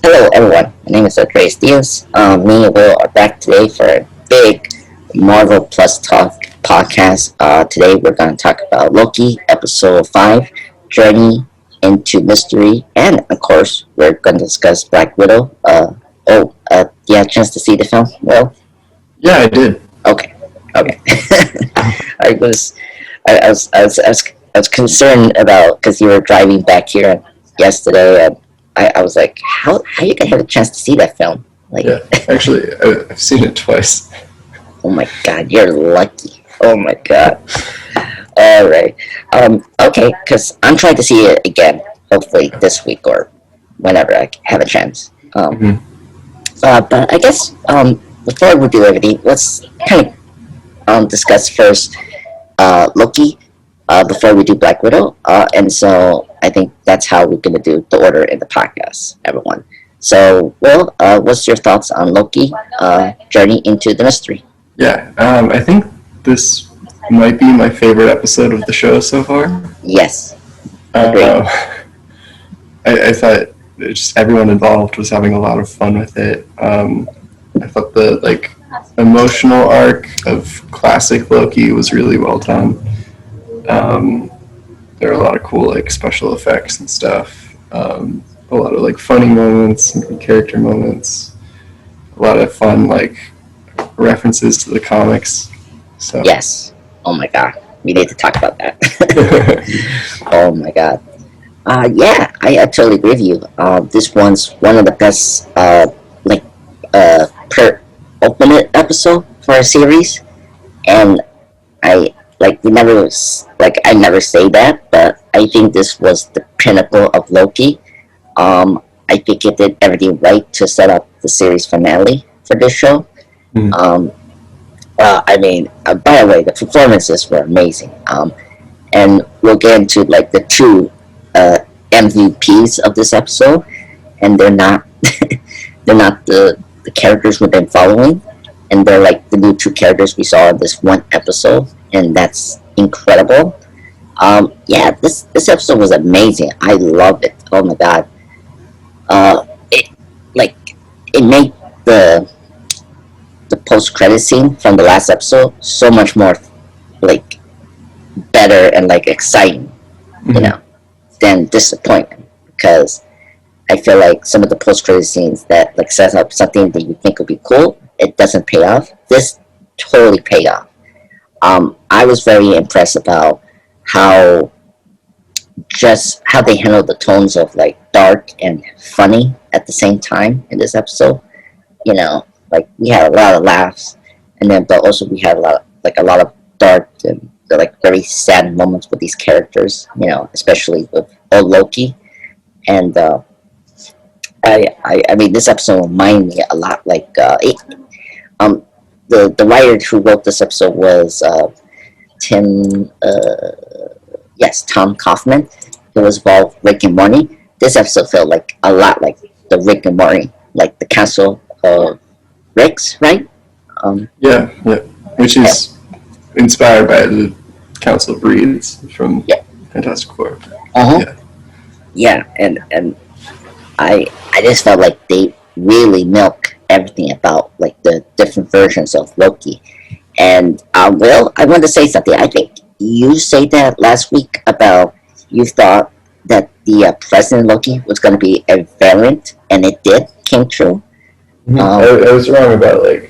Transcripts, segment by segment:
Hello, everyone. My name is Andres Diaz. Me and Will are back today for a big Marvel Plus Talk podcast. Today, we're going to talk about Loki, Episode 5, Journey into Mystery, and of course, we're going to discuss Black Widow. You had a chance to see the film? Well, Yeah, I did. okay, okay. I was, I was concerned about because you were driving back here yesterday, and I was like, how you gonna have a chance to see that film? Like, Yeah, actually, I've seen it twice. oh my god, you're lucky. Oh my god. All right. Okay, because I'm trying to see it again, hopefully this week or whenever I have a chance. Mhm. But I guess before we do everything, let's kind of discuss first Loki before we do Black Widow. And so I think that's how we're going to do the order in the podcast, everyone. So, Will, what's your thoughts on Loki Journey into the Mystery? Yeah, I think this might be my favorite episode of the show so far. Yes, agreed. I thought just everyone involved was having a lot of fun with it. I thought the emotional arc of classic Loki was really well done. There are a lot of cool special effects and stuff. A lot of funny moments and good character moments. A lot of fun references to the comics. So Yes. Oh my god. We need to talk about that. Oh my god. Yeah, I totally agree with you. This one's one of the best, per ultimate episode for a series, and I we never I never say that, but I think this was the pinnacle of Loki. I think it did everything right to set up the series finale for this show. Mhm. By the way, the performances were amazing. And we'll get into the two MVPs of this episode, and they're not they're not the characters we've been following, and they're the new two characters we saw in this one episode, and that's incredible. Yeah, this episode was amazing. I loved it. Oh my god. It it made the post credit scene from the last episode so much more like better and exciting, you know, than disappointment, because I feel like some of the post credit scenes that sets up something that you think would be cool, it doesn't pay off. This totally paid off. I was very impressed about how how they handled the tones of dark and funny at the same time in this episode. You know, we had a lot of laughs, and then but also we had a lot of dark and very sad moments with these characters. You know, especially with Loki, and I mean this episode reminded me a lot the writer who wrote this episode was Tim Tom Kaufman, who was involved with Rick and Morty. This episode felt a lot like the Rick and Morty, the Castle of Ricks, right? yeah, which is inspired by the Council of Reeds from Fantastic Four. Uh-huh. Yeah, and I just felt like they really milk everything about the different versions of Loki. And Will, I want to say something. I think you said that last week about you thought that the President Loki was going to be a variant, and it came true. I was wrong about the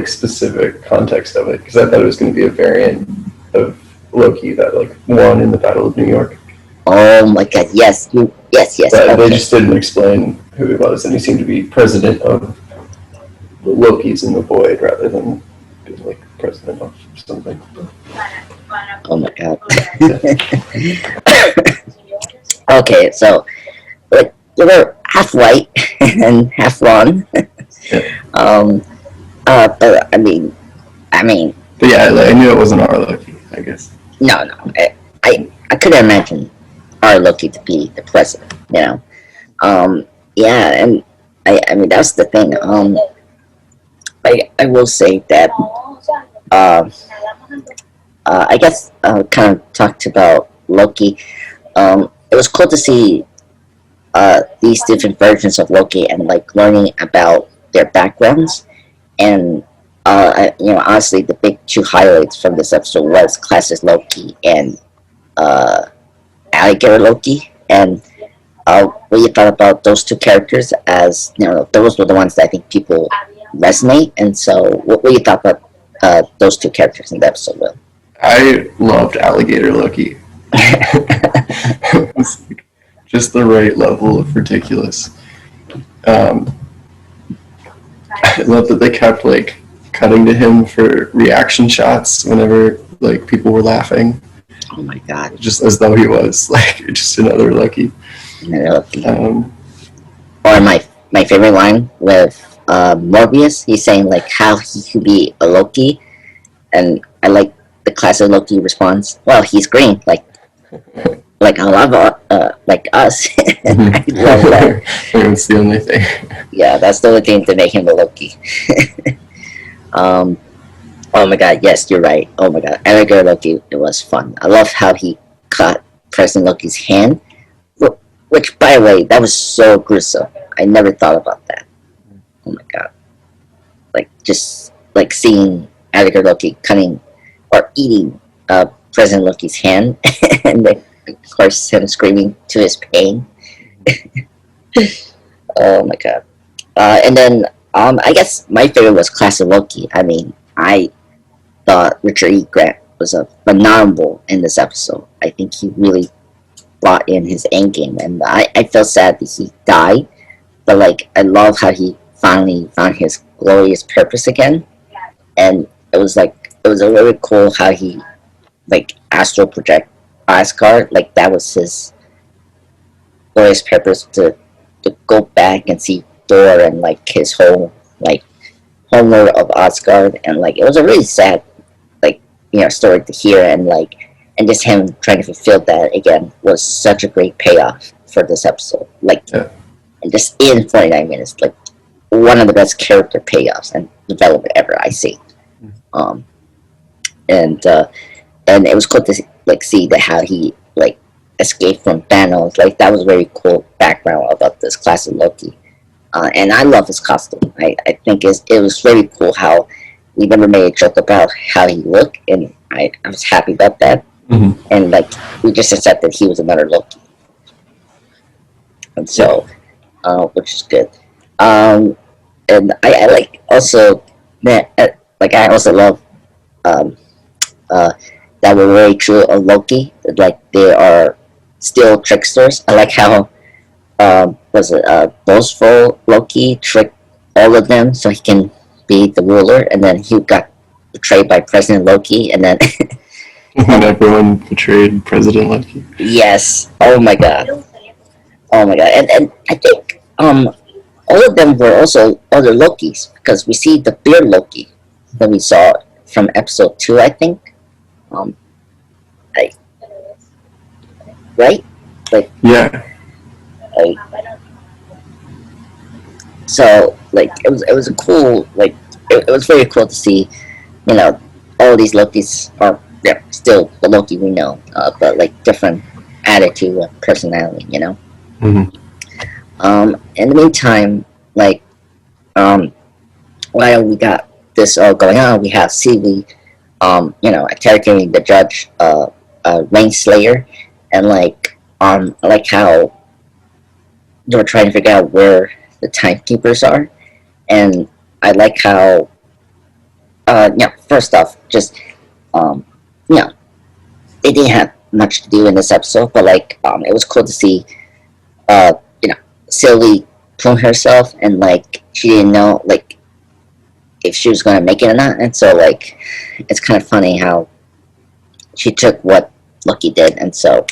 specific context of it, because I thought it was going to be a variant of Loki that won in the Battle of New York. Oh my god! Yes, yes. But Okay. they just didn't explain who he was, and he seemed to be president of the Lokis in the Void rather than being president of something. Oh my god. Okay, so you were half white and half wrong. But I mean, But yeah, I knew it wasn't our Loki, I guess. no. I couldn't imagine our Loki to be the president. You know. Yeah, and I mean that's the thing. I will say that. I guess kind of talked about Loki. It was cool to see these different versions of Loki and like learning about their backgrounds. And honestly, the big two highlights from this episode was Classic Loki and uh, Alligator Loki. And what you thought about those two characters? As those were the ones that I think people resonate. And so, what you thought about those two characters in the episode, Will? I loved Alligator Loki. It was just the right level of ridiculous. Um, I love that they kept like cutting to him for reaction shots whenever like people were laughing, Oh my God, just as though he was like just another Loki. Loki. Um, Or my favorite line with Morbius, he's saying like how he could be a Loki, and I like the Classic Loki response. Well, he's green, like a lot of like us. I love that. That's the only thing. Yeah, that's the only thing to make him a Loki. um, oh my God, yes, you're right. Oh my God, Edgar Loki, it was fun. I love how he cut President Loki's hand, which, by the way, that was so gruesome. I never thought about that. Oh my God, like just like seeing Edgar Loki cutting or eating President Loki's hand, and then of course him screaming to his pain. Oh my God. And then I guess my favorite was Classic Loki. I mean, I thought Richard E. Grant was a phenomenal in this episode. I think he really brought in his Endgame, and I felt sad that he died, but like I love how he finally found his glorious purpose again, and it was a really cool how he like astral project Asgard, like that was his glorious purpose to go back and see Thor and like his whole like homeworld of Asgard, and like it was a really sad like story to hear, and just him trying to fulfill that again was such a great payoff for this episode. Like, Yeah. and just in 49 minutes, like one of the best character payoffs and development ever I see. Um, and it was cool to like see that how he like escaped from Thanos. Like that was a very cool background about this Classic Loki. And I love his costume. I think it was very cool how we never made a joke about how he looked, and I was happy about that. Mm-hmm. And like we just accepted he was another Loki, and so which is good. And I like also that like I also love um, that we're very true of Loki. Like they are still tricksters. I like how was it boastful Loki tricked all of them so he can be the ruler, and then he got betrayed by President Loki, and then When everyone betrayed President Loki. yes, oh my God, and I think all of them were also other Lokis, because we see the beard Loki that we saw from episode 2, I think. I, right? Like, Yeah. like, so like it was a cool like it was very cool to see, all these Lokis are still the Loki we know, but like different attitude and personality. Mm-hmm. In the meantime, like while we got this all going on, we have Seeley, interrogating the judge, Rainslayer, and I like how they were trying to figure out where the timekeepers are, and I like how, first off, just, they didn't have much to do in this episode, but it was cool to see, Sylvie prune herself, and she didn't know if she was gonna make it or not, and so it's kind of funny how she took what Loki did, and so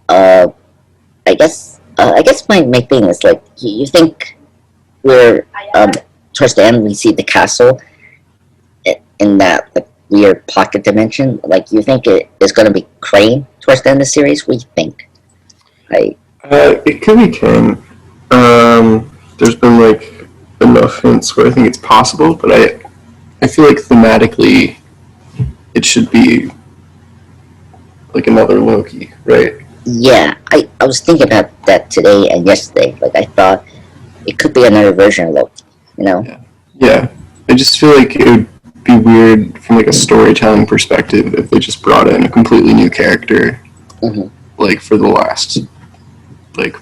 I guess my thing is you think we're towards the end we see the castle in that weird pocket dimension, you think it is going to be Crane towards the end of the series? What do you think? It could be Kang. There's been enough hints where I think it's possible, but I feel like thematically it should be another Loki, right? Yeah, I was thinking about that today and yesterday. Like, I thought it could be another version of Loki, you know? Yeah. Yeah. I just feel like it would be weird from like a storytelling perspective if they just brought in a completely new character Hmm. like for the last like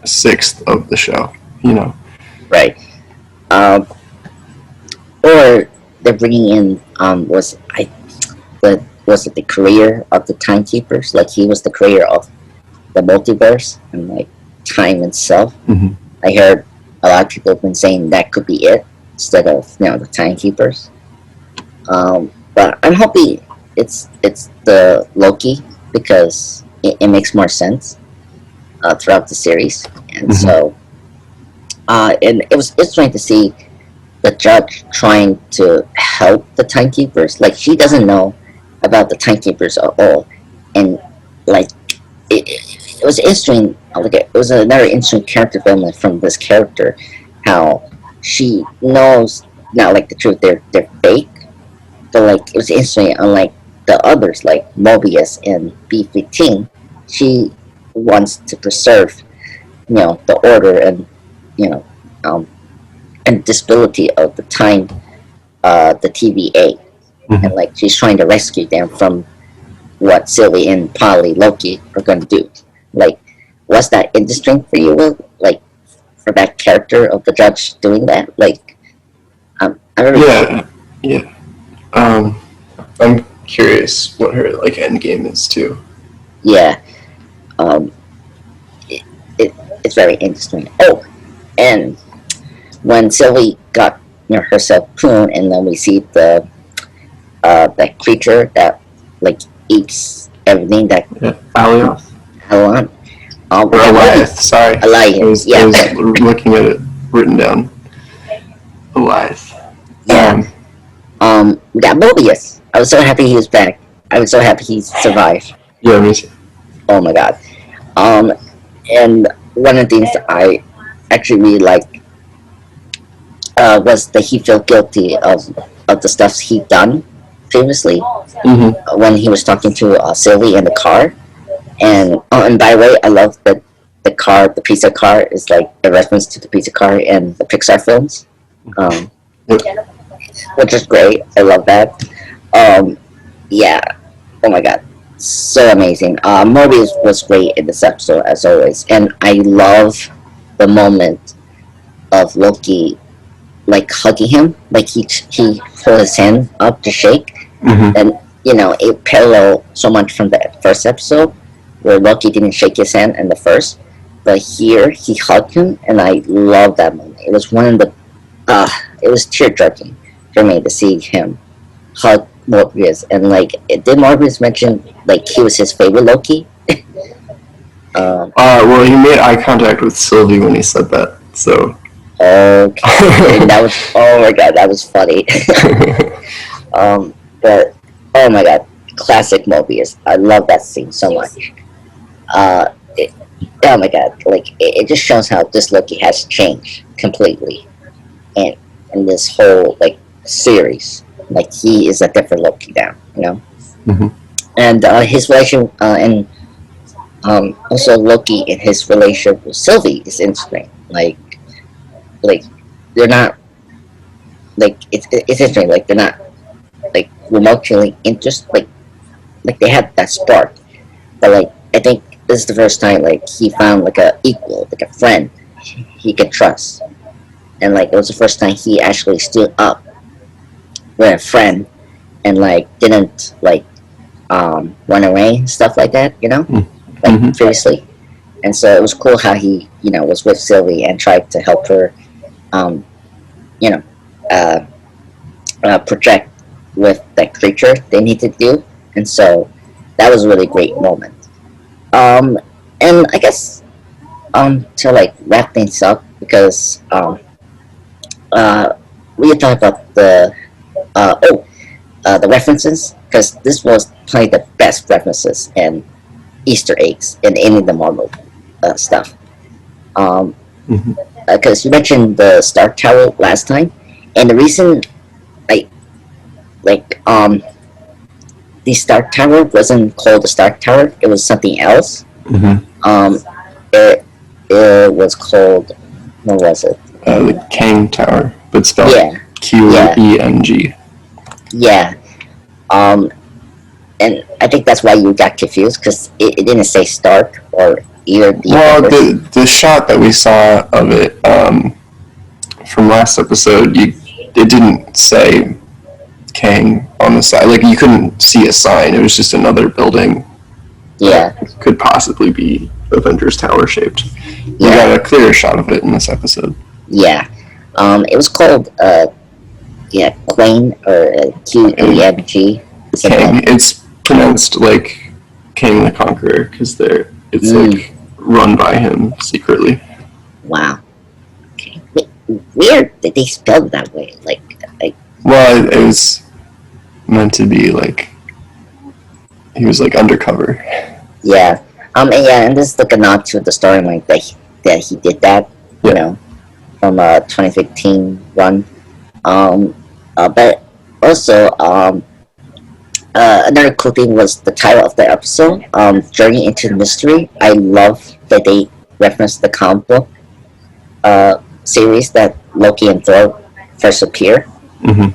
sixth of the show, you know. Right. Um, or they're bringing in, was it the creator of the Timekeepers? Like, he was the creator of the multiverse and, like, time itself. Mm-hmm. I heard a lot of people have been saying that could be it instead of, the Timekeepers. But I'm hoping it's the Loki because it makes more sense throughout the series, and Mm-hmm. so and it's interesting to see the judge trying to help the timekeepers. Like, she doesn't know about the timekeepers at all, and like it was interesting. Like, it was another interesting character development from this character, how she knows now, like, the truth. They're fake. But, like, it was interesting, unlike the others, like Mobius and B-15, she wants to preserve, the order and, you know, um, and disability of the time, the TVA. Mm-hmm. And, like, she's trying to rescue them from what Sylvie and Polly Loki are going to do. Like, was that interesting for you, Will? Like, for that character of the judge doing that? Like, I don't know. Yeah. Yeah. I'm curious what her like end game is too. Yeah. Um, it, it, it's very interesting. Oh, and when Sylvie got, herself pruned, and then we see that creature that, like, eats everything that Yeah. Alioth hell on. or Alioth. Sorry, Alliance, I yeah. was looking at it written down. Alioth. Yeah. We got Mobius. I was so happy he was back. I was so happy he survived. Yeah, me too. Oh my god. Um, and one of the things that I actually really liked was that he felt guilty of the stuff he'd done previously Mm-hmm. when he was talking to Sylvie in the car. And by the way, I love that the pizza car is like a reference to the pizza car in the Pixar films, um, Yep. which is great. I love that. Yeah. Oh my god, so amazing. Mobius was great in this episode as always, and I love the moment of Loki, like, hugging him, like he pulled his hand up to shake, Mm-hmm. and it paralleled so much from the first episode where Loki didn't shake his hand in the first, but here he hugged him, and I love that moment. It was one of the it was tear jerking for me to see him hug Morbius, and, like, did Morbius mention, like, he was his favorite Loki? Well, he made eye contact with Sylvie when he said that, so. Okay, and that was, oh my god, that was funny. But oh my god, classic Mobius. I love that scene so much. Uh, it, oh my god, like, it just shows how this Loki has changed completely, and in this whole, like, series, like, he is a different Loki now. Mm-hmm. And his relation, and also Loki and his relationship with Sylvie is interesting. Like they're not, like, it's interesting. Like, they're not, like, remotely interested. Like they had that spark, but, like, I think this is the first time, like, he found, like, a equal, like a friend he could trust, and, like, it was the first time he actually stood up with a friend and, like, didn't, like, run away and stuff like that. Like, Mm-hmm. previously. And so it was cool how he, was with Sylvie and tried to help her, um, you know, uh, project with that creature they need to do. And so that was a really great moment. And I guess, to, like, wrap things up, because uh, we had talked about the references, because this was probably the best references and Easter eggs in any of the Marvel stuff. Mm-hmm. Because you mentioned the Stark Tower last time, and the reason I like the Stark Tower wasn't called the Stark Tower. It was something else. Mm-hmm. Um, it it was called, what was it? The Kang Tower, but spelled Yeah, yeah, Qeng. yeah. Um, and I think that's why you got confused because it didn't say Stark or either the Well, Avengers. the shot that we saw of it from last episode, it didn't say Kang on the side. Like you couldn't see a sign. It was just another building Yeah, that could possibly be Avengers Tower shaped. We yeah, got a clearer shot of it in this episode. yeah. It was called yeah, Queen or Qeng. Kang. It's pronounced like King the Conqueror because it's like run by him secretly. Wow. Okay. Weird that they spelled it that way. Like. Well, it was meant to be like he was like undercover. Yeah. And yeah, and this is like a nod to the storyline that he did that. You know, from 2015 run. But also another cool thing was the title of the episode, Journey into the Mystery. I love that they referenced the comic book series that Loki and Thor first appear. Mm-hmm.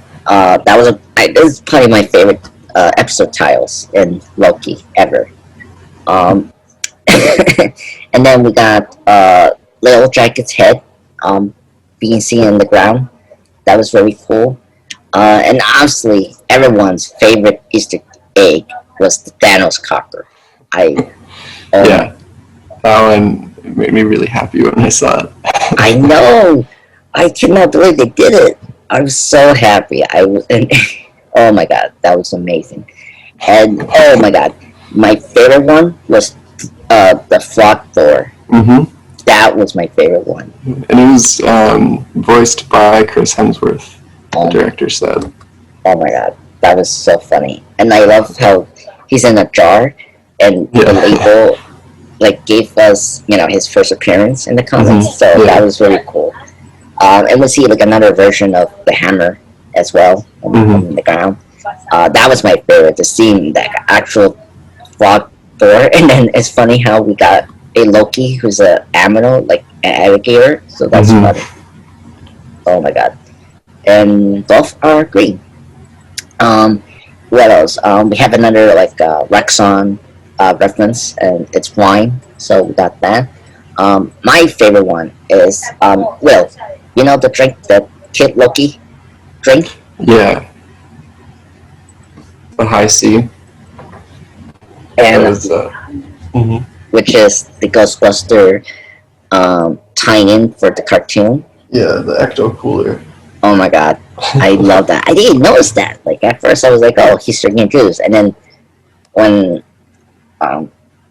This is probably my favorite episode titles in Loki ever. Um, and then we got Little Dragon's head being seen on the ground. That was very cool. And honestly, everyone's favorite Easter egg was the Thanos copper. Yeah, that one made me really happy when I saw it. I know. I cannot believe they did it. I was so happy. And oh my god, that was amazing. And oh my god, my favorite one was the Flock Thor. Mm-hmm. That was my favorite one. And it was voiced by Chris Hemsworth, the director said. Oh my god, that was so funny. And I love how he's in a jar, and the label like gave us, his first appearance in the comics. Mm-hmm. So that was really cool. And we see like another version of the hammer as well on the ground. That was my favorite, to see that actual frog Thor. And then it's funny how we got a Loki who's a aminal, like an alligator. So that's funny. Oh my god. And both are green. What else? We have another like Rexon reference, and it's wine. So we got that. My favorite one is Will. You know the drink that Kid Loki drink? Yeah. The High C. And which is the Ghostbuster tie-in for the cartoon. Yeah, the Ecto Cooler. Oh my god, I love that. I didn't notice that. Like at first, I was like, "Oh, he's drinking juice," and then when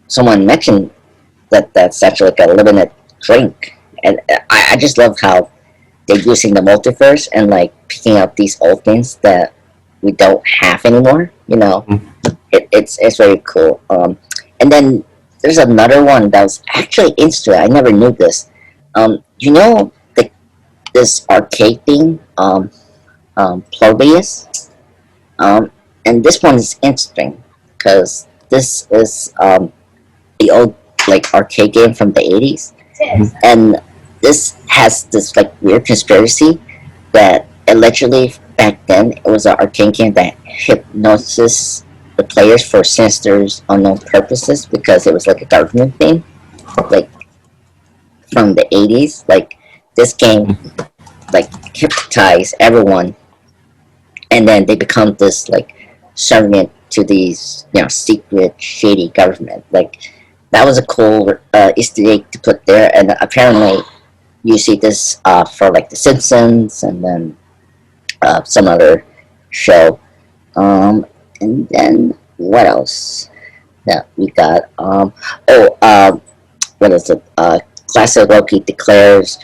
someone mentioned that that's actually like a limited drink, and I just love how they're using the multiverse and like picking up these old things that we don't have anymore. It's very cool. And then there's another one that was actually interesting. I never knew this. This arcade thing, Proteus. And this one is interesting because this is the old like arcade game from the 80s, and this has this like weird conspiracy that allegedly back then it was an arcade game that hypnosis the players for sinister unknown purposes because it was like a government thing, like from the 80s. Like this game like hypnotize everyone, and then they become this like servant to these secret shady government. Like that was a cool Easter egg to put there, and apparently you see this for like The Simpsons and then some other show. And then what else? Yeah, we got what is it? Classic Loki declares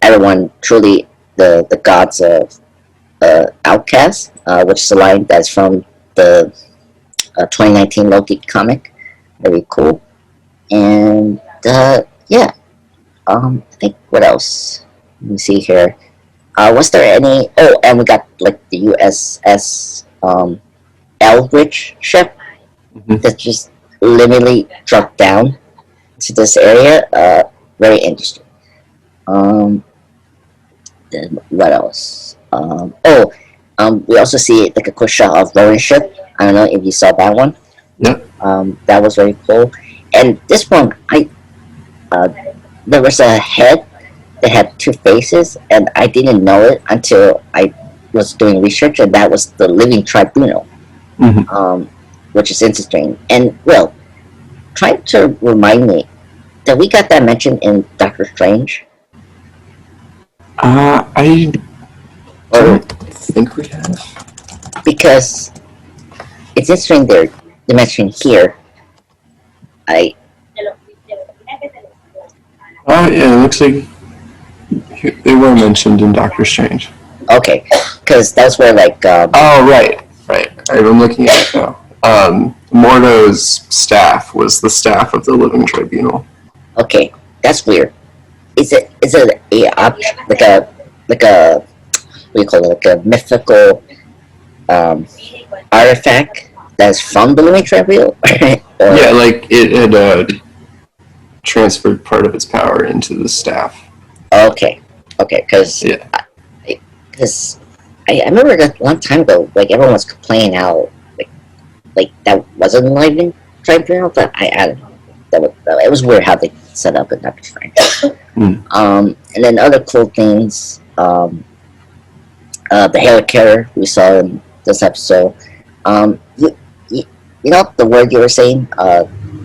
everyone truly the gods of Outcast, which is a line that's from the 2019 Loki comic. Very cool. And yeah, I think what else? Let me see here. Was there any? Oh, and we got like the USS Eldridge ship Mhm. that just literally dropped down to this area. Very interesting. Um, then what else? We also see like a quick shot of Rowan ship. I don't know if you saw that one. Yep. That was very cool. And this one, uh, there was a head that had two faces, and I didn't know it until I was doing research, and that was the Living Tribunal, Hmm. which is interesting. And well, trying to remind me that we got that mentioned in Doctor Strange, I or don't think we have. because it's interesting they're mentioning here. I Oh yeah, it looks like they were mentioned in Doctor Strange. okay, because that's where like Oh right, right. I'm looking at it now. Mordo's staff was the staff of the Living Tribunal. okay, that's weird. Is it a like a what do you call it, like a mythical um, artifact that's from the Living Tribunal, Yeah, or like it had transferred part of its power into the staff. okay, okay, Yeah. because I remember that a long time ago, like everyone was complaining how like that wasn't the Living Tribunal, but I don't know. It was weird how they set up in Doctor Strange. Mm. And then other cool things. The helicarrier we saw in this episode. You, you know the word you were saying,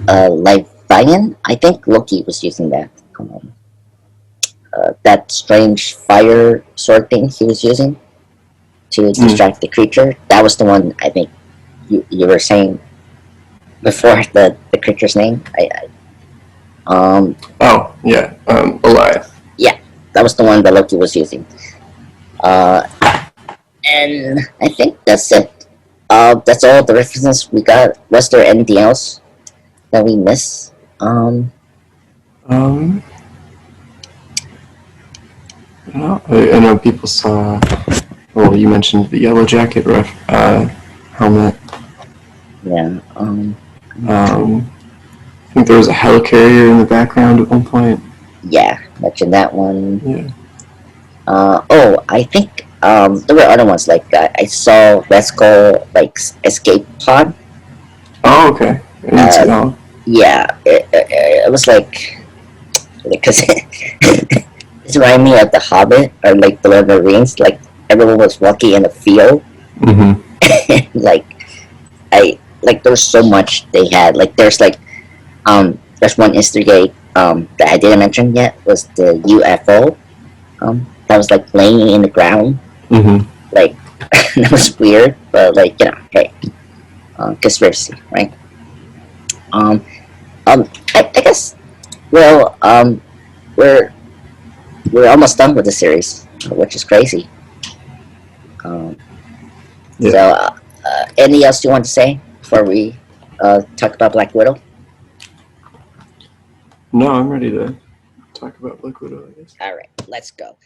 Livian? I think Loki was using that. That strange fire sword thing he was using to Mm. distract the creature. That was the one I think you were saying before the creature's name. Oh yeah, Elias. Yeah, that was the one that Loki was using. Uh, and I think that's it. That's all the references we got. Was there anything else that we missed? Um, I know people saw. Well, you mentioned the Yellow Jacket helmet. Yeah. I think there was a helicarrier in the background at one point. Yeah, mentioned that one. Yeah. I think there were other ones like I saw Red Skull like escape pod. Oh, okay. I didn't see that one. Yeah, it was like because it reminded me of the Hobbit or like the Lord of the Rings. Like everyone was walking in a field. Mm-hmm. Like there's so much they had. Like there's one Easter egg that I didn't mention yet was the UFO that was like laying in the ground. Mm-hmm. Like that was weird, but like hey, conspiracy, right? Um, I guess well we're we're almost done with the series, which is crazy. Um, Yeah. So, anything else you want to say before we talk about Black Widow? No, I'm ready to talk about Black Widow, I guess. All right, let's go.